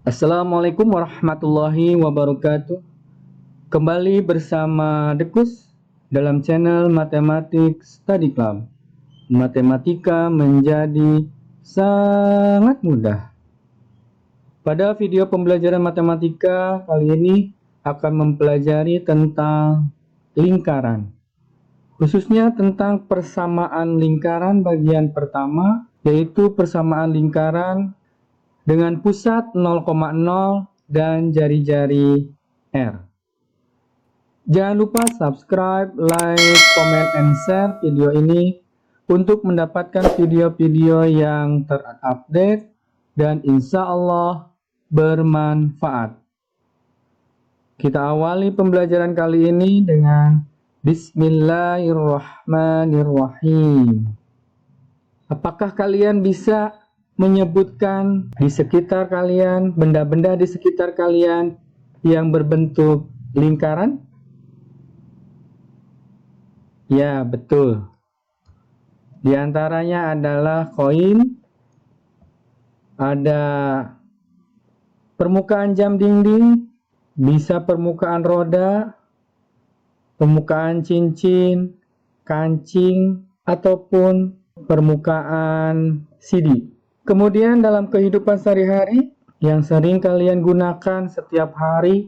Assalamualaikum warahmatullahi wabarakatuh. Kembali bersama Dekus dalam channel Matematik Study Club. Matematika menjadi sangat mudah. Pada video pembelajaran matematika kali ini akan mempelajari tentang lingkaran. Khususnya tentang persamaan lingkaran bagian pertama, yaitu persamaan lingkaran dengan pusat 0,0 dan jari-jari R. Jangan lupa subscribe, like, comment, and share video ini untuk mendapatkan video-video yang terupdate dan insya Allah bermanfaat. Kita awali pembelajaran kali ini dengan Bismillahirrahmanirrahim. Apakah kalian bisa menyebutkan di sekitar kalian, benda-benda di sekitar kalian yang berbentuk lingkaran? Ya, betul. Di antaranya adalah koin, ada permukaan jam dinding, bisa permukaan roda, permukaan cincin, kancing, ataupun permukaan CD. Kemudian dalam kehidupan sehari-hari yang sering kalian gunakan setiap hari,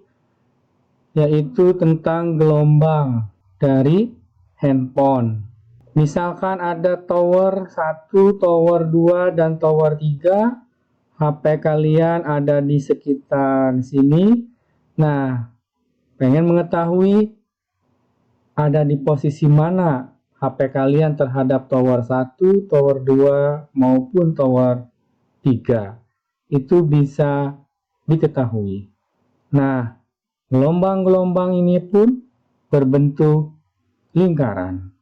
yaitu tentang gelombang dari handphone. Misalkan ada tower 1, tower 2, dan tower 3. HP kalian ada di sekitar sini. Nah, pengen mengetahui ada di posisi mana HP kalian terhadap tower 1, tower 2, maupun tower 3. Itu bisa diketahui. Nah, gelombang-gelombang ini pun berbentuk lingkaran.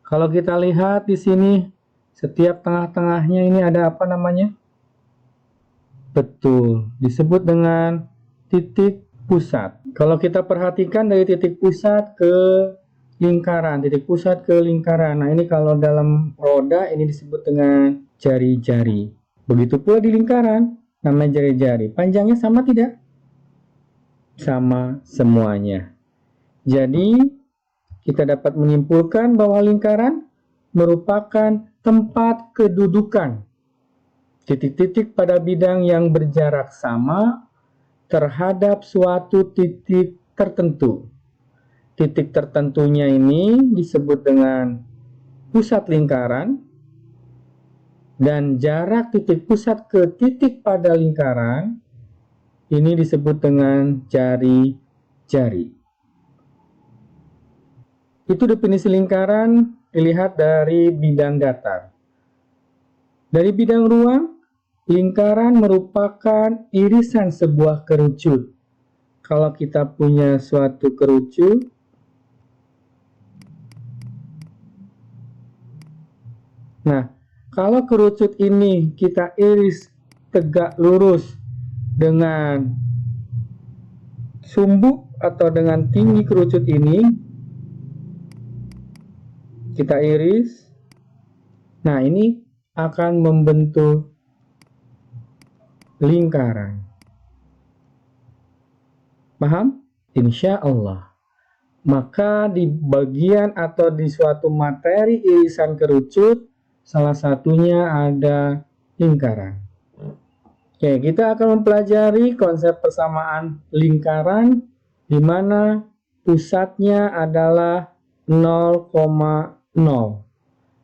Kalau kita lihat di sini, setiap tengah-tengahnya ini ada apa namanya? Betul, disebut dengan titik pusat. Kalau kita perhatikan dari titik pusat ke lingkaran, titik pusat ke lingkaran. Nah, ini kalau dalam roda ini disebut dengan jari-jari. Begitu pula di lingkaran, namanya jari-jari. Panjangnya sama tidak? Sama semuanya. Jadi, kita dapat menyimpulkan bahwa lingkaran merupakan tempat kedudukan titik-titik pada bidang yang berjarak sama terhadap suatu titik tertentu. Titik tertentunya ini disebut dengan pusat lingkaran, dan jarak titik pusat ke titik pada lingkaran ini disebut dengan jari-jari. Itu definisi lingkaran dilihat dari bidang datar. Dari bidang ruang, lingkaran merupakan irisan sebuah kerucut. Kalau kita punya suatu kerucut, nah, kalau kerucut ini kita iris tegak lurus dengan sumbu atau dengan tinggi kerucut ini, kita iris. Nah, ini akan membentuk lingkaran. Paham? Insya Allah. Maka di bagian atau di suatu materi irisan kerucut, salah satunya ada lingkaran. Oke, kita akan mempelajari konsep persamaan lingkaran di mana pusatnya adalah 0,0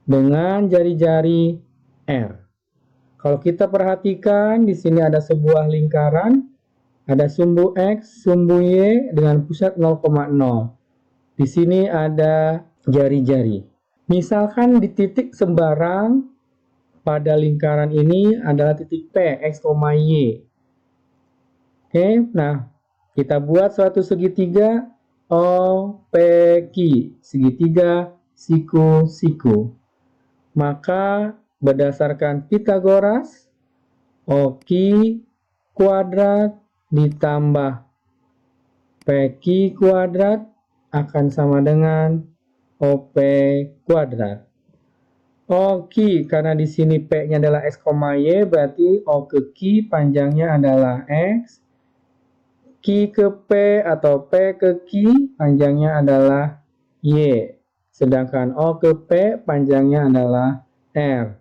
dengan jari-jari R. Kalau kita perhatikan di sini ada sebuah lingkaran, ada sumbu X, sumbu Y dengan pusat 0,0. Di sini ada jari-jari. Misalkan di titik sembarang pada lingkaran ini adalah titik P, X, Y. Oke, nah kita buat suatu segitiga OPQ, segitiga siku-siku. Maka berdasarkan Pythagoras, OQ kuadrat ditambah PQ kuadrat akan sama dengan OP kuadrat. Oke, karena di sini P-nya adalah X, Y, berarti O ke Q panjangnya adalah X. Q ke P atau P ke Q panjangnya adalah Y. Sedangkan O ke P panjangnya adalah R.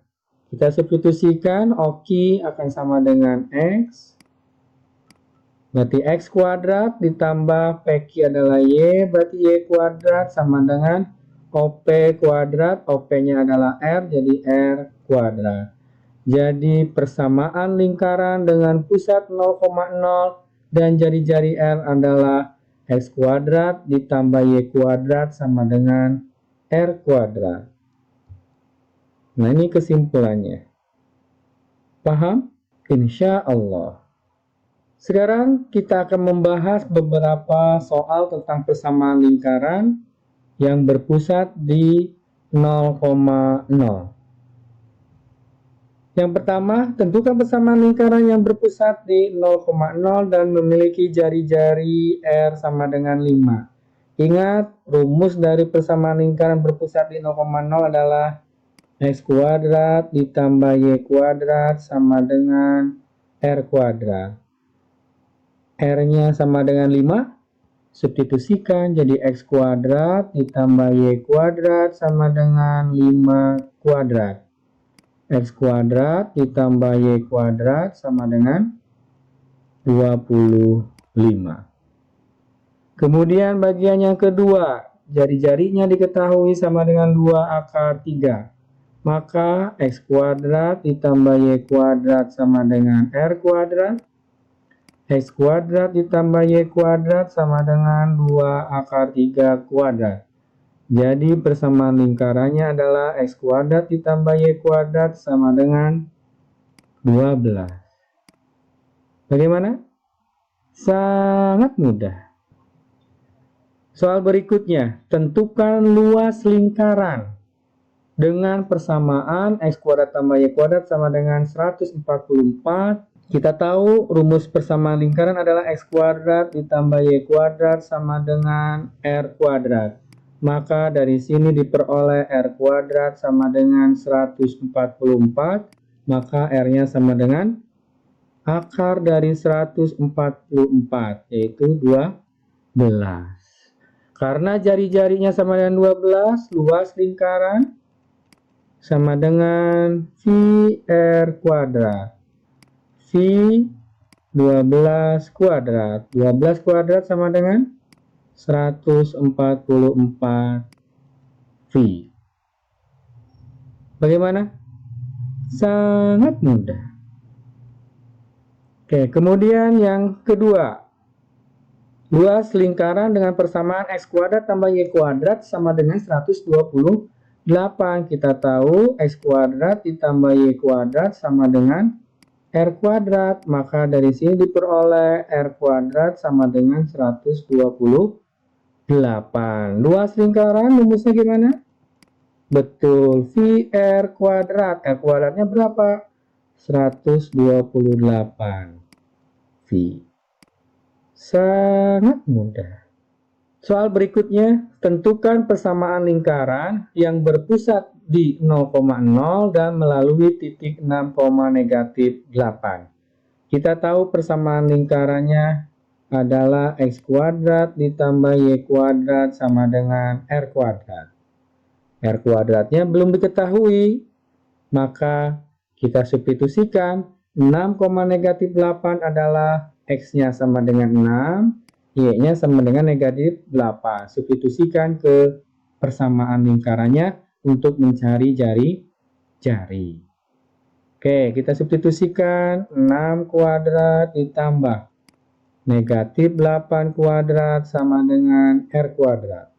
Kita substitusikan OQ akan sama dengan X. Berarti X kuadrat ditambah PQ adalah Y. Berarti Y kuadrat sama dengan OP kuadrat, OP-nya adalah R, jadi R kuadrat. Jadi persamaan lingkaran dengan pusat 0,0 dan jari-jari R adalah X kuadrat ditambah Y kuadrat sama dengan R kuadrat. Nah, ini kesimpulannya. Paham? Insya Allah. Sekarang kita akan membahas beberapa soal tentang persamaan lingkaran yang berpusat di 0,0. Yang pertama, tentukan persamaan lingkaran yang berpusat di 0,0 dan memiliki jari-jari R sama dengan 5. Ingat, rumus dari persamaan lingkaran berpusat di 0,0 adalah X kuadrat ditambah Y kuadrat sama dengan R kuadrat. R-nya sama dengan 5. Substitusikan jadi X kuadrat ditambah Y kuadrat sama dengan 5 kuadrat. X kuadrat ditambah Y kuadrat sama dengan 25. Kemudian bagian yang kedua, jari-jarinya diketahui sama dengan 2 akar 3. Maka X kuadrat ditambah Y kuadrat sama dengan R kuadrat. X kuadrat ditambah Y kuadrat sama dengan 2 akar 3 kuadrat. Jadi persamaan lingkarannya adalah X kuadrat ditambah Y kuadrat sama dengan 12. Bagaimana? Sangat mudah. Soal berikutnya, tentukan luas lingkaran dengan persamaan X kuadrat tambah Y kuadrat sama dengan 144. Kita tahu rumus persamaan lingkaran adalah X kuadrat ditambah Y kuadrat sama dengan R kuadrat. Maka dari sini diperoleh R kuadrat sama dengan 144. Maka R-nya sama dengan akar dari 144, yaitu 12. Karena jari-jarinya sama dengan 12, luas lingkaran sama dengan VR kuadrat. V 12 kuadrat. 12 kuadrat sama dengan 144 V. Bagaimana? Sangat mudah. Oke, kemudian yang kedua. Luas lingkaran dengan persamaan X kuadrat tambah Y kuadrat sama dengan 128. Kita tahu X kuadrat ditambah Y kuadrat sama dengan R kuadrat, maka dari sini diperoleh R kuadrat sama dengan 128. Luas lingkaran rumusnya gimana? Betul, VR kuadrat. R kuadratnya berapa? 128 V. Sangat mudah. Soal berikutnya, tentukan persamaan lingkaran yang berpusat di 0,0 dan melalui titik 6, negatif 8. Kita tahu persamaan lingkarannya adalah X kuadrat ditambah Y kuadrat sama dengan R kuadrat. R kuadratnya belum diketahui, maka kita substitusikan 6, negatif 8 adalah X-nya sama dengan 6, Y-nya sama dengan negatif 8. Substitusikan ke persamaan lingkarannya untuk mencari jari-jari. Oke, kita substitusikan 6 kuadrat ditambah negatif 8 kuadrat sama dengan R kuadrat.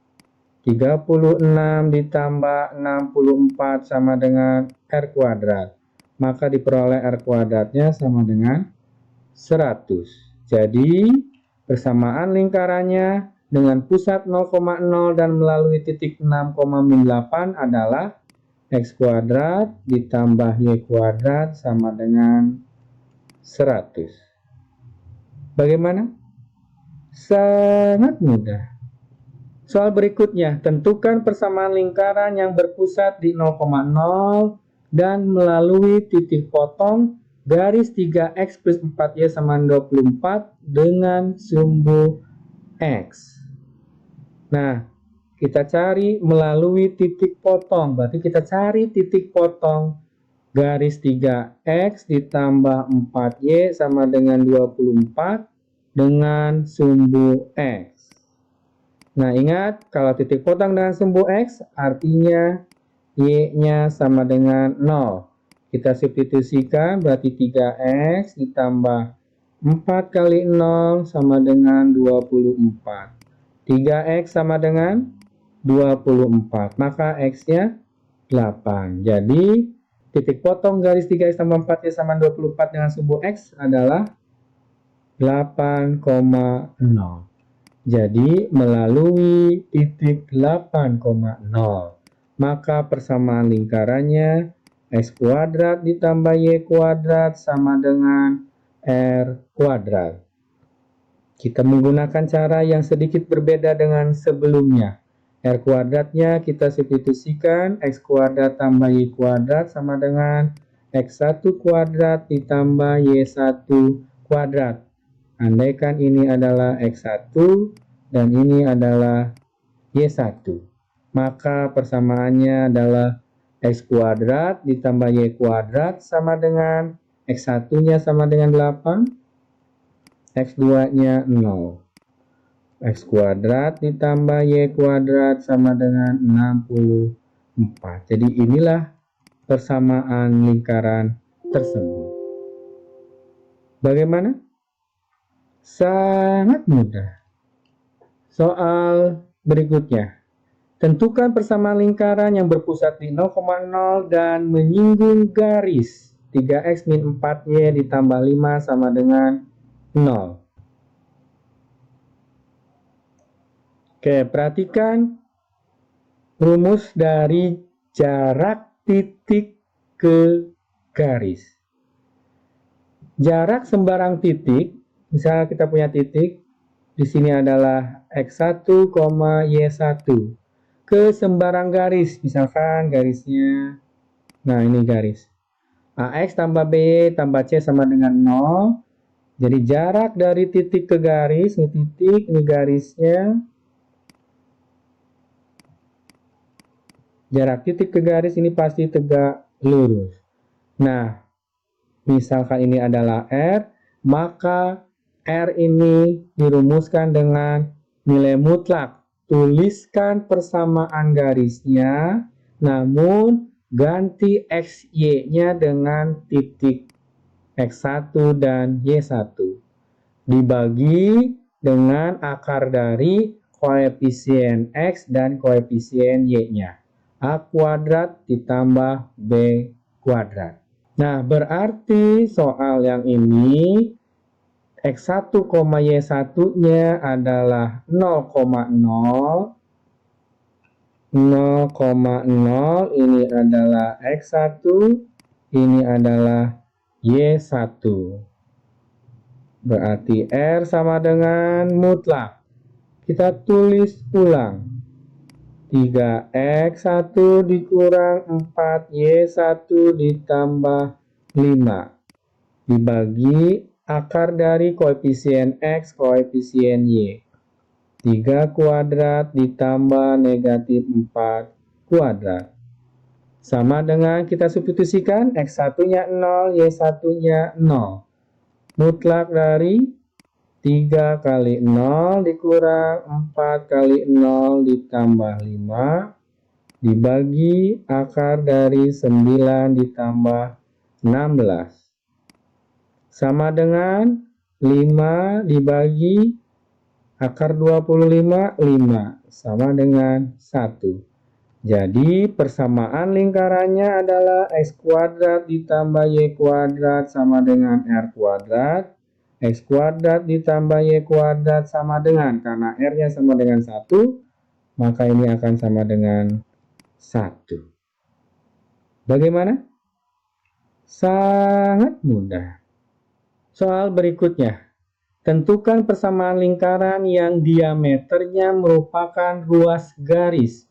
36 ditambah 64 sama dengan R kuadrat. Maka diperoleh R kuadratnya sama dengan 100. Jadi persamaan lingkarannya dengan pusat 0,0 dan melalui titik 6,8 adalah X kuadrat ditambah Y kuadrat sama dengan 100. Bagaimana? Sangat mudah. Soal berikutnya, tentukan persamaan lingkaran yang berpusat di 0,0 dan melalui titik potong garis 3x plus 4y sama 24 dengan sumbu x. Nah, kita cari melalui titik potong, berarti kita cari titik potong garis 3x ditambah 4y sama dengan 24 dengan sumbu x. Nah, ingat, kalau titik potong dengan sumbu x, artinya y-nya sama dengan 0. Kita substitusikan, berarti 3x ditambah 4 kali 0 sama dengan 24. 3x sama dengan 24, maka x-nya 8. Jadi, titik potong garis 3x tambah 4y sama 24 dengan sumbu x adalah 8,0. Jadi, melalui titik 8,0, maka persamaan lingkarannya x kuadrat ditambah y kuadrat sama dengan r kuadrat. Kita menggunakan cara yang sedikit berbeda dengan sebelumnya. R kuadratnya kita substitusikan, x kuadrat tambah y kuadrat sama dengan x1 kuadrat ditambah y1 kuadrat. Andaikan ini adalah x1 dan ini adalah y1, maka persamaannya adalah x kuadrat ditambah y kuadrat sama dengan x1-nya sama dengan 8, x2-nya 0. X kuadrat ditambah y kuadrat sama dengan 64. Jadi inilah persamaan lingkaran tersebut. Bagaimana? Sangat mudah. Soal berikutnya. Tentukan persamaan lingkaran yang berpusat di 0,0 dan menyinggung garis 3x min 4y ditambah 5 sama dengan 0. Oke, perhatikan rumus dari jarak titik ke garis. Jarak sembarang titik, misalnya kita punya titik, di sini adalah x1, y1 ke sembarang garis, misalkan garisnya, nah ini garis ax tambah by tambah c sama dengan 0. Jadi jarak dari titik ke garis, ini titik, ini garisnya, jarak titik ke garis ini pasti tegak lurus. Nah, misalkan ini adalah R, maka R ini dirumuskan dengan nilai mutlak. Tuliskan persamaan garisnya, namun ganti XY-nya dengan titik X1 dan Y1. Dibagi dengan akar dari koefisien X dan koefisien Y-nya. A kuadrat ditambah B kuadrat. Nah, berarti soal yang ini X1, Y1-nya adalah 0,0. 0,0 ini adalah X1, ini adalah Y1. Berarti R sama dengan mutlak. Kita tulis ulang. 3x1 dikurang 4y1 ditambah 5 dibagi akar dari koefisien x, koefisien y. 3 kuadrat ditambah negatif 4 kuadrat. Sama dengan kita substitusikan x1-nya 0, y1-nya 0. Mutlak dari 3 kali 0 dikurang 4 kali 0 ditambah 5 dibagi akar dari 9 ditambah 16. Sama dengan 5 dibagi akar 25, 5. Sama dengan 1. Jadi persamaan lingkarannya adalah x kuadrat ditambah y kuadrat sama dengan r kuadrat. X kuadrat ditambah y kuadrat sama dengan, karena R-nya sama dengan 1, maka ini akan sama dengan 1. Bagaimana? Sangat mudah. Soal berikutnya. Tentukan persamaan lingkaran yang diameternya merupakan ruas garis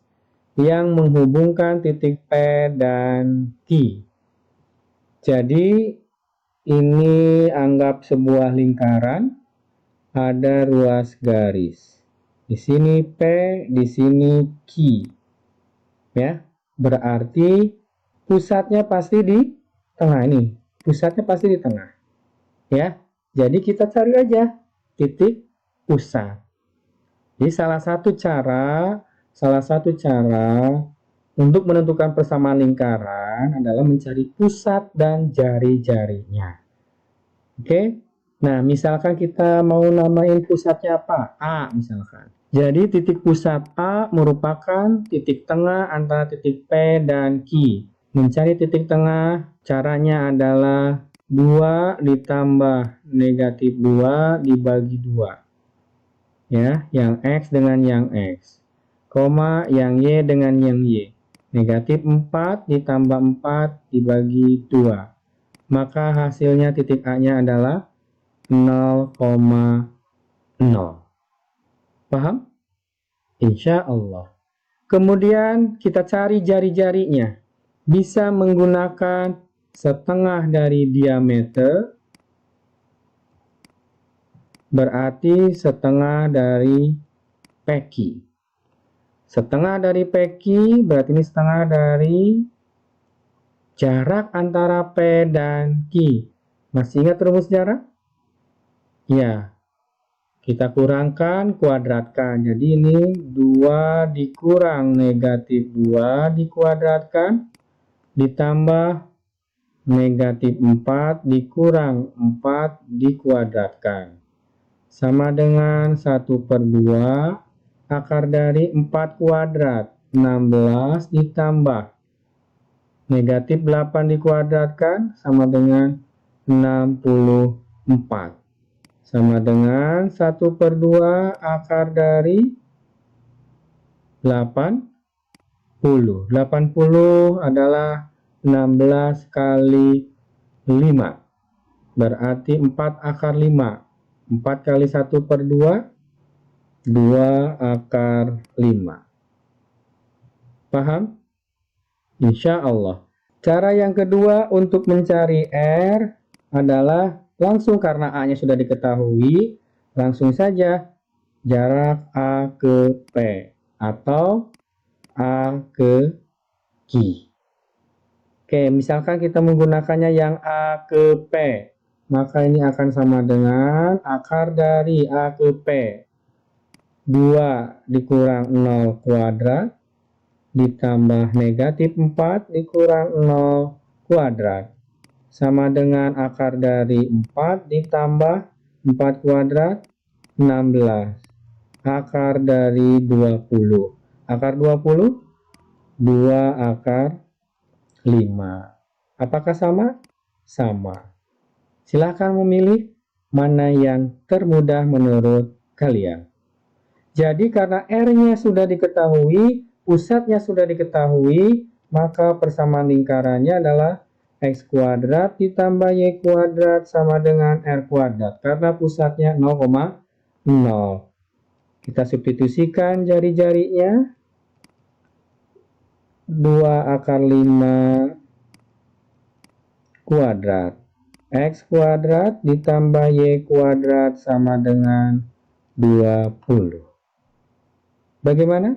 yang menghubungkan titik P dan Q. Jadi, ini anggap sebuah lingkaran, ada ruas garis. Di sini P, di sini Q. Ya, berarti pusatnya pasti di tengah ini. Pusatnya pasti di tengah. Ya, jadi kita cari aja titik pusat. Jadi salah satu cara untuk menentukan persamaan lingkaran adalah mencari pusat dan jari-jarinya. Oke. Nah, misalkan kita mau namain pusatnya apa? A misalkan. Jadi titik pusat A merupakan titik tengah antara titik P dan Q. Mencari titik tengah caranya adalah 2 ditambah negatif 2 dibagi 2. Ya, yang X dengan yang X. Koma yang Y dengan yang Y. Negatif 4 ditambah 4 dibagi 2. Maka hasilnya titik A-nya adalah 0,0. Paham? Insya Allah. Kemudian kita cari jari-jarinya. Bisa menggunakan setengah dari diameter, berarti setengah dari PQ. Setengah dari PQ berarti ini setengah dari jarak antara P dan Q. Masih ingat rumus jarak? Ya. Kita kurangkan, kuadratkan. Jadi ini 2 dikurang negatif 2 dikuadratkan, ditambah negatif 4 dikurang 4 dikuadratkan. Sama dengan 1/2 akar dari 4 kuadrat. 16 ditambah negatif 8 dikuadratkan sama dengan 64. Sama dengan 1/2 akar dari 80. 80 adalah 16 kali 5. Berarti 4 akar 5. 4 kali 1/2, 2 akar 5. Paham? Insya Allah. Cara yang kedua untuk mencari R adalah langsung karena A-nya sudah diketahui, langsung saja jarak A ke P atau A ke Q. Oke, misalkan kita menggunakannya yang A ke P, maka ini akan sama dengan akar dari A ke P. 2 dikurang 0 kuadrat ditambah negatif 4 dikurang 0 kuadrat. Sama dengan akar dari 4 ditambah 4 kuadrat, 16. Akar dari 20. Akar 20, 2 akar 5. Apakah sama? Sama. Silakan memilih mana yang termudah menurut kalian. Jadi karena R-nya sudah diketahui, pusatnya sudah diketahui, maka persamaan lingkarannya adalah X kuadrat ditambah Y kuadrat sama dengan R kuadrat. Karena pusatnya 0,0. Kita substitusikan jari-jarinya. 2 akar 5 kuadrat. X kuadrat ditambah Y kuadrat sama dengan 20. Bagaimana?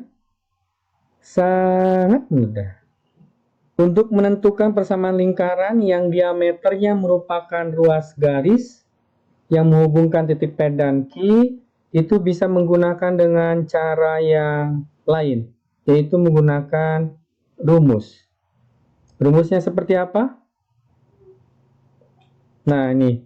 Sangat mudah. Untuk menentukan persamaan lingkaran yang diameternya merupakan ruas garis yang menghubungkan titik P dan Q, itu bisa menggunakan dengan cara yang lain, yaitu menggunakan rumus. Rumusnya seperti apa? Nah, ini.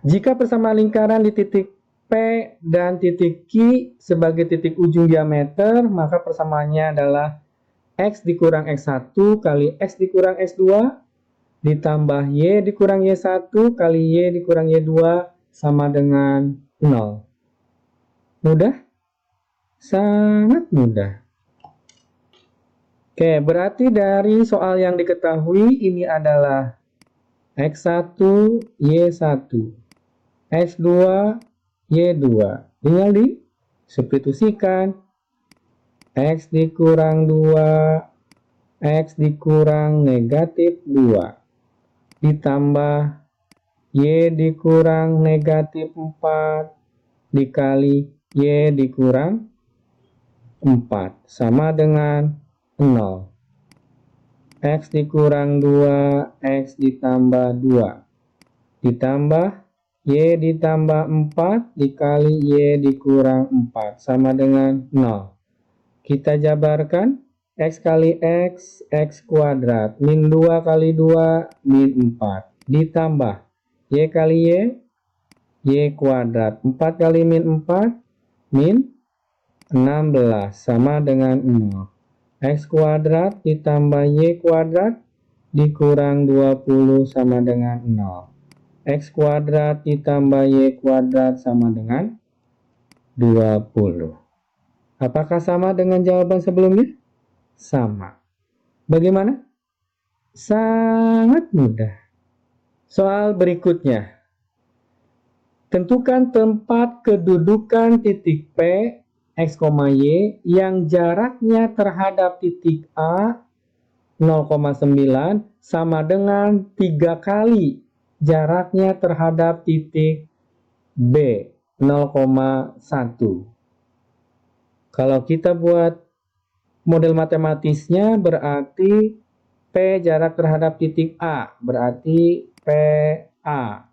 Jika persamaan lingkaran di titik P dan titik Q sebagai titik ujung diameter, maka persamaannya adalah X dikurang X1 kali X dikurang X2 ditambah Y dikurang Y1 kali Y dikurang Y2 sama dengan 0. Mudah? Sangat mudah. Oke, berarti dari soal yang diketahui ini adalah X1, Y1. X2, Y2. Tinggal disubstitusikan. X dikurang 2, X dikurang negatif 2. Ditambah Y dikurang negatif 4 dikali Y dikurang 4 sama dengan 0. X dikurang 2, X ditambah 2. Ditambah Y ditambah 4 dikali Y dikurang 4 sama dengan 0. Kita jabarkan X kali X, X kuadrat. Min 2 kali 2, min 4. Ditambah Y kali Y, Y kuadrat. 4 kali min 4, min 16 sama dengan 0. X kuadrat ditambah Y kuadrat dikurang 20 sama dengan 0. X kuadrat ditambah Y kuadrat sama dengan 20. Apakah sama dengan jawaban sebelumnya? Sama. Bagaimana? Sangat mudah. Soal berikutnya. Tentukan tempat kedudukan titik P, X, Y yang jaraknya terhadap titik A 0,9 sama dengan 3 kali jaraknya terhadap titik B 0,1. Kalau kita buat model matematisnya berarti P jarak terhadap titik A, berarti PA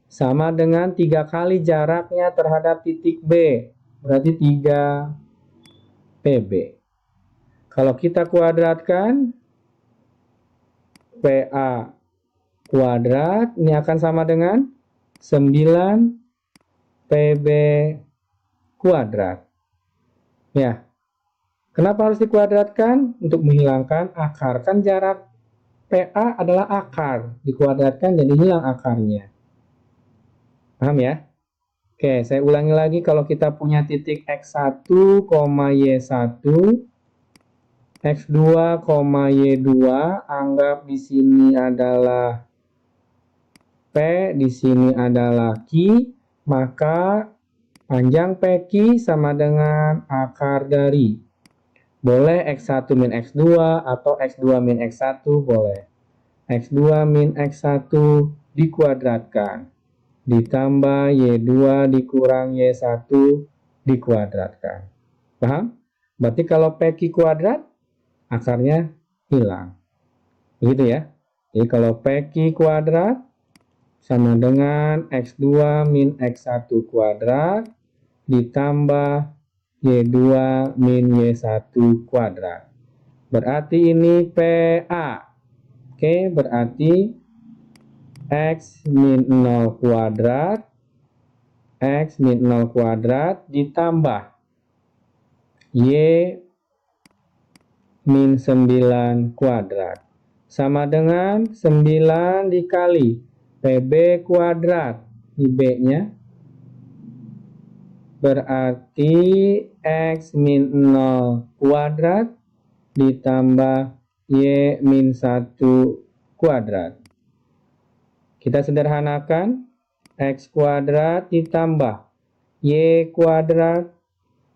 sama dengan 3 kali jaraknya terhadap titik B, berarti 3 PB. Kalau kita kuadratkan PA kuadrat, ini akan sama dengan 9 PB kuadrat. Ya, kenapa harus dikuadratkan? Untuk menghilangkan akar. Kan jarak PA adalah akar. Dikuadratkan jadi hilang akarnya. Paham ya? Oke, saya ulangi lagi. Kalau kita punya titik X1, Y1, X2, Y2, anggap di sini adalah P, di sini adalah Q, maka panjang PQ sama dengan akar dari, boleh X1 min X2 atau X2 min X1 boleh. X2 min X1 dikuadratkan. Ditambah Y2 dikurang Y1 dikuadratkan. Paham? Berarti kalau PQ kuadrat, akarnya hilang. Begitu ya. Jadi kalau PQ kuadrat sama dengan X2 min X1 kuadrat ditambah Y2 min Y1 kuadrat. Berarti ini PA. Oke, berarti X min 0 kuadrat, X min 0 kuadrat ditambah Y min 9 kuadrat. Sama dengan 9 dikali PB kuadrat. Di B-nya berarti X min 0 kuadrat ditambah Y min 1 kuadrat. Kita sederhanakan, X kuadrat ditambah Y kuadrat,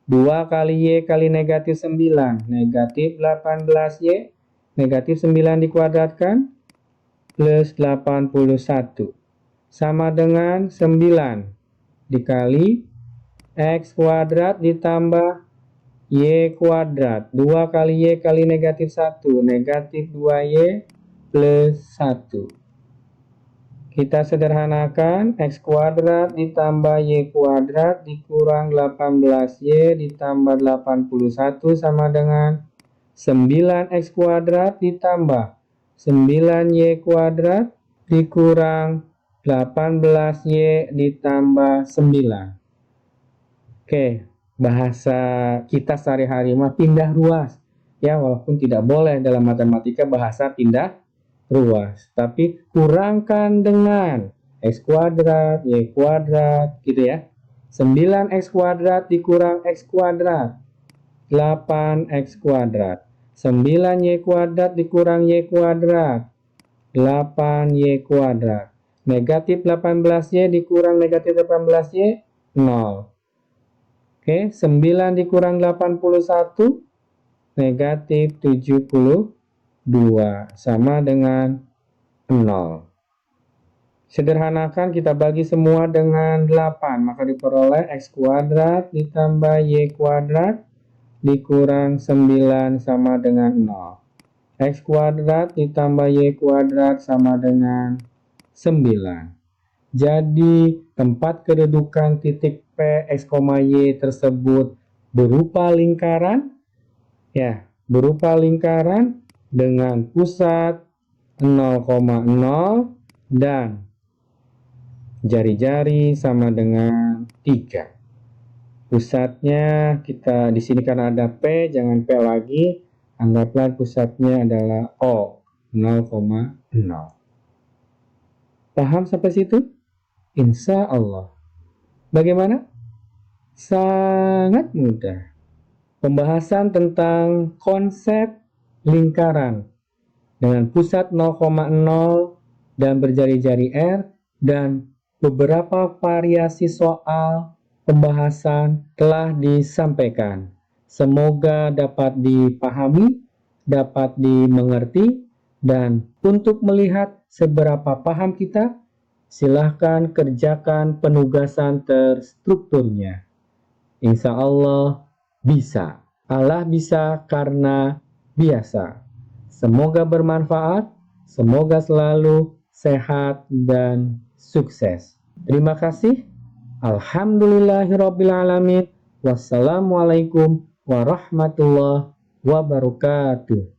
2 kali Y kali negatif 9, negatif 18Y, negatif 9 dikuadratkan, plus 81, sama dengan 9 dikali X kuadrat ditambah Y kuadrat, 2 kali Y kali negatif 1, negatif 2Y plus 1. Kita sederhanakan, X kuadrat ditambah Y kuadrat dikurang 18Y ditambah 81 sama dengan 9X kuadrat ditambah 9Y kuadrat dikurang 18Y ditambah 9. Oke, bahasa kita sehari-hari mah pindah ruas. Ya, walaupun tidak boleh dalam matematika bahasa pindah ruas, tapi kurangkan dengan X kuadrat, Y kuadrat, gitu ya. 9X kuadrat dikurang X kuadrat, 8X kuadrat. 9Y kuadrat dikurang Y kuadrat, 8Y kuadrat. Negatif 18Y dikurang negatif 18Y, 0. Oke, 9 dikurang 81, negatif 72, sama dengan 0. Sederhanakan, kita bagi semua dengan 8, maka diperoleh X kuadrat ditambah Y kuadrat dikurang 9 sama dengan 0. X kuadrat ditambah Y kuadrat sama dengan 9. Jadi tempat kedudukan titik P, X, Y tersebut berupa lingkaran, ya, berupa lingkaran dengan pusat 0,0 dan jari-jari sama dengan 3. Pusatnya kita di sini karena ada P, jangan P lagi, anggaplah pusatnya adalah O, 0,0. Paham sampai situ? Insya Allah. Bagaimana? Sangat mudah. Pembahasan tentang konsep lingkaran dengan pusat 0,0 dan berjari-jari R dan beberapa variasi soal pembahasan telah disampaikan. Semoga dapat dipahami, dapat dimengerti, dan untuk melihat seberapa paham kita, silahkan kerjakan penugasan terstrukturnya. Insya Allah bisa. Allah bisa karena biasa. Semoga bermanfaat, semoga selalu sehat dan sukses. Terima kasih. Alhamdulillahirrabbilalamin. Wassalamualaikum warahmatullahi wabarakatuh.